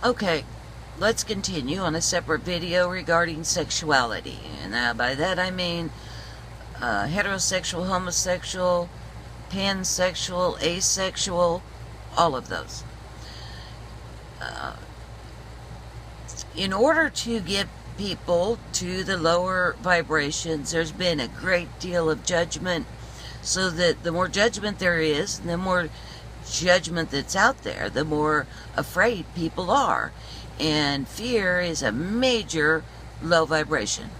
Okay, let's continue on a separate video regarding sexuality. And by that I mean heterosexual, homosexual, pansexual, asexual, all of those. In order to get people to the lower vibrations, there's been a great deal of judgment, so that the more judgment there is, the more judgment that's out there, the more afraid people are. And fear is a major low vibration.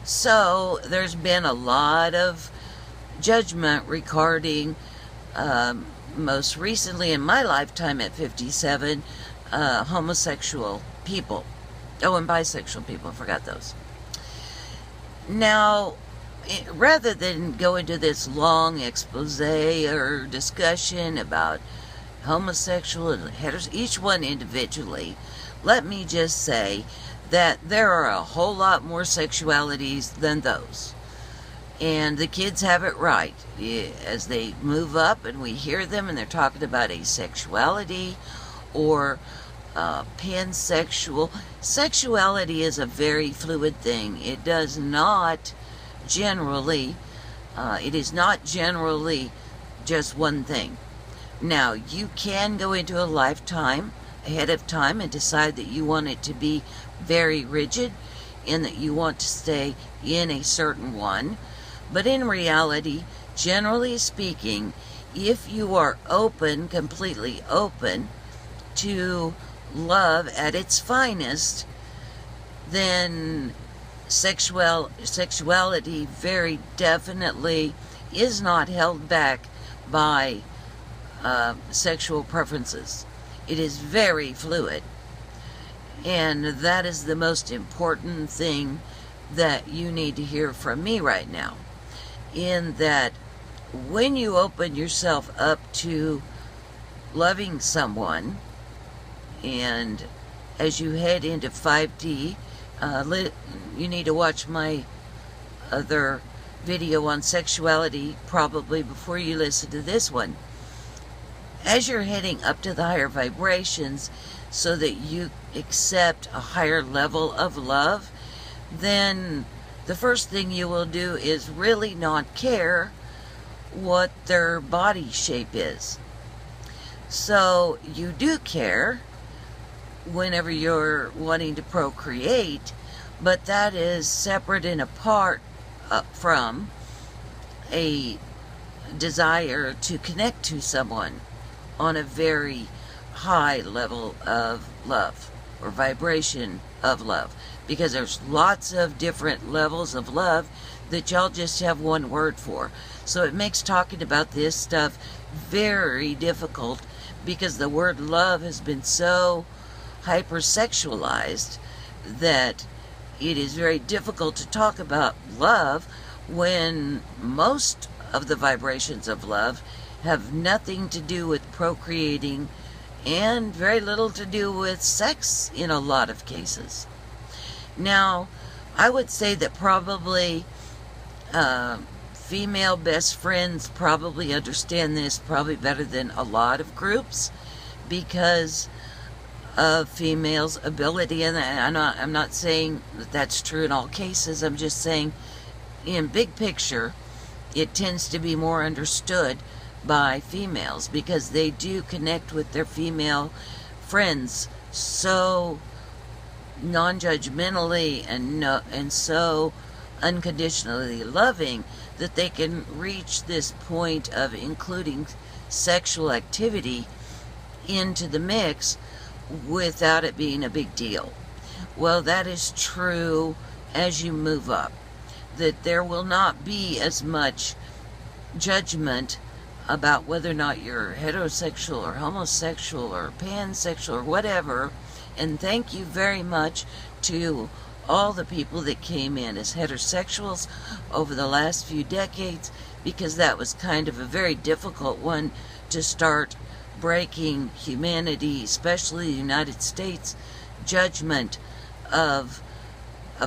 So there's been a lot of judgment regarding, most recently in my lifetime at 57, homosexual people. Oh, and bisexual people, I forgot those. Now, rather than go into this long expose or discussion about homosexual and heterosexual, each one individually, let me just say that there are a whole lot more sexualities than those. And the kids have it right. As they move up and we hear them and they're talking about asexuality or pansexual. Sexuality is a very fluid thing. It does not generally, it is not generally just one thing. Now, you can go into a lifetime ahead of time and decide that you want it to be very rigid and that you want to stay in a certain one. But in reality, generally speaking, if you are open, completely open to love at its finest, then sexuality very definitely is not held back by sexual preferences. It is very fluid, and that is the most important thing that you need to hear from me right now, in that when you open yourself up to loving someone, and as you head into 5D, you need to watch my other video on sexuality probably before you listen to this one. As you're heading up to the higher vibrations so that you accept a higher level of love, then the first thing you will do is really not care what their body shape is. So you do care whenever you're wanting to procreate, but that is separate and apart from a desire to connect to someone on a very high level of love or vibration of love, because there's lots of different levels of love that y'all just have one word for. So it makes talking about this stuff very difficult, because the word love has been so hypersexualized that it is very difficult to talk about love when most of the vibrations of love have nothing to do with procreating and very little to do with sex in a lot of cases. Now, I would say that probably female best friends probably understand this probably better than a lot of groups, because of females' ability, and I'm not saying that that's true in all cases. I'm just saying, in big picture, it tends to be more understood by females, because they do connect with their female friends so non-judgmentally and so unconditionally loving that they can reach this point of including sexual activity into the mix without it being a big deal. Well, that is true as you move up, that there will not be as much judgment about whether or not you're heterosexual or homosexual or pansexual or whatever. And thank you very much to all the people that came in as heterosexuals over the last few decades, because that was kind of a very difficult one to start breaking humanity, especially the United States, judgment of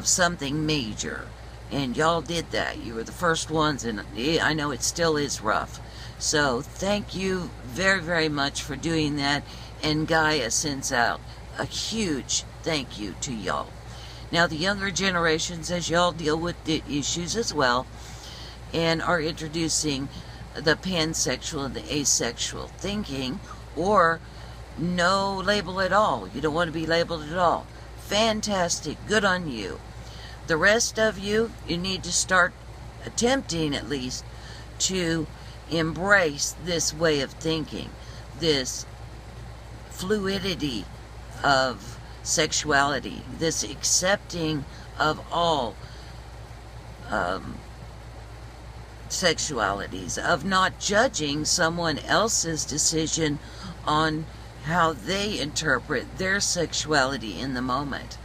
something major. And y'all did that. You were the first ones, and I know it still is rough. So thank you very, very much for doing that. And Gaia sends out a huge thank you to y'all. Now, the younger generations, as y'all deal with the issues as well, and are introducing the pansexual and the asexual thinking, or no label at all. You don't want to be labeled at all. Fantastic. Good on you. The rest of you, you need to start attempting, at least, to embrace this way of thinking, this fluidity of sexuality, this accepting of all sexualities, of not judging someone else's decision on how they interpret their sexuality in the moment.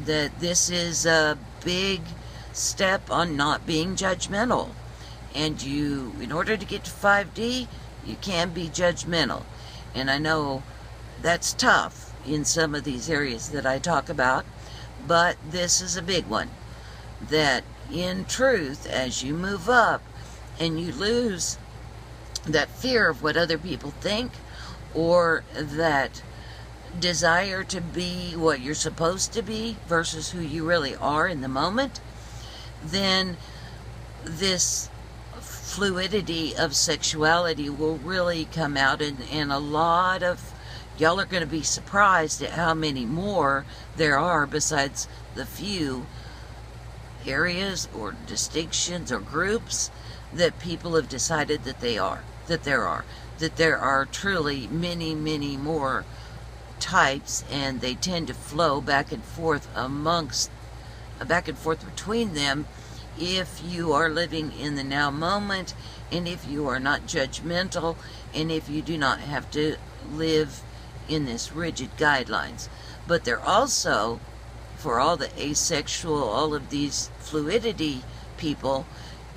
That this is a big step on not being judgmental. And you, in order to get to 5D, you can be judgmental. And I know that's tough in some of these areas that I talk about, but this is a big one. That in truth, as you move up and you lose that fear of what other people think, or that desire to be what you're supposed to be versus who you really are in the moment, then this fluidity of sexuality will really come out, and a lot of y'all are going to be surprised at how many more there are besides the few areas or distinctions or groups that people have decided that there are truly many, many more types, and they tend to flow back and forth between them if you are living in the now moment, and if you are not judgmental, and if you do not have to live in this rigid guidelines. But they're also, for all the asexual, all of these fluidity people,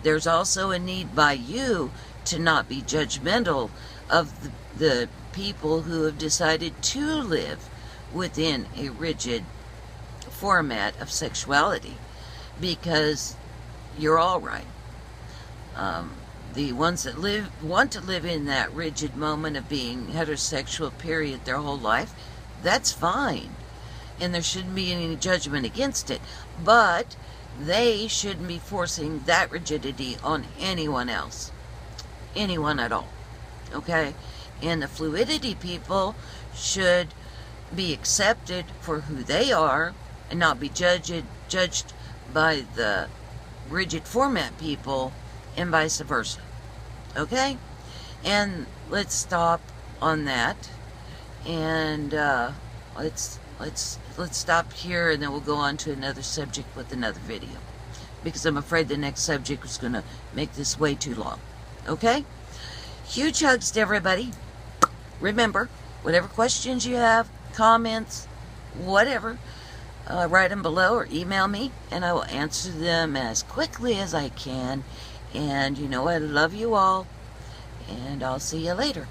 there's also a need by you to not be judgmental of the people who have decided to live within a rigid format of sexuality, because you're all right. The ones that want to live in that rigid moment of being heterosexual, period, their whole life, that's fine. And there shouldn't be any judgment against it. But they shouldn't be forcing that rigidity on anyone else. Anyone at all. Okay? And the fluidity people should be accepted for who they are and not be judged by the rigid format people, and vice versa. Okay? And let's stop on that, and let's stop here, and then we'll go on to another subject with another video, because I'm afraid the next subject is going to make this way too long. Okay? Huge hugs to everybody. Remember, whatever questions you have, comments, whatever, write them below or email me, and I will answer them as quickly as I can. And you know I love you all, and I'll see you later.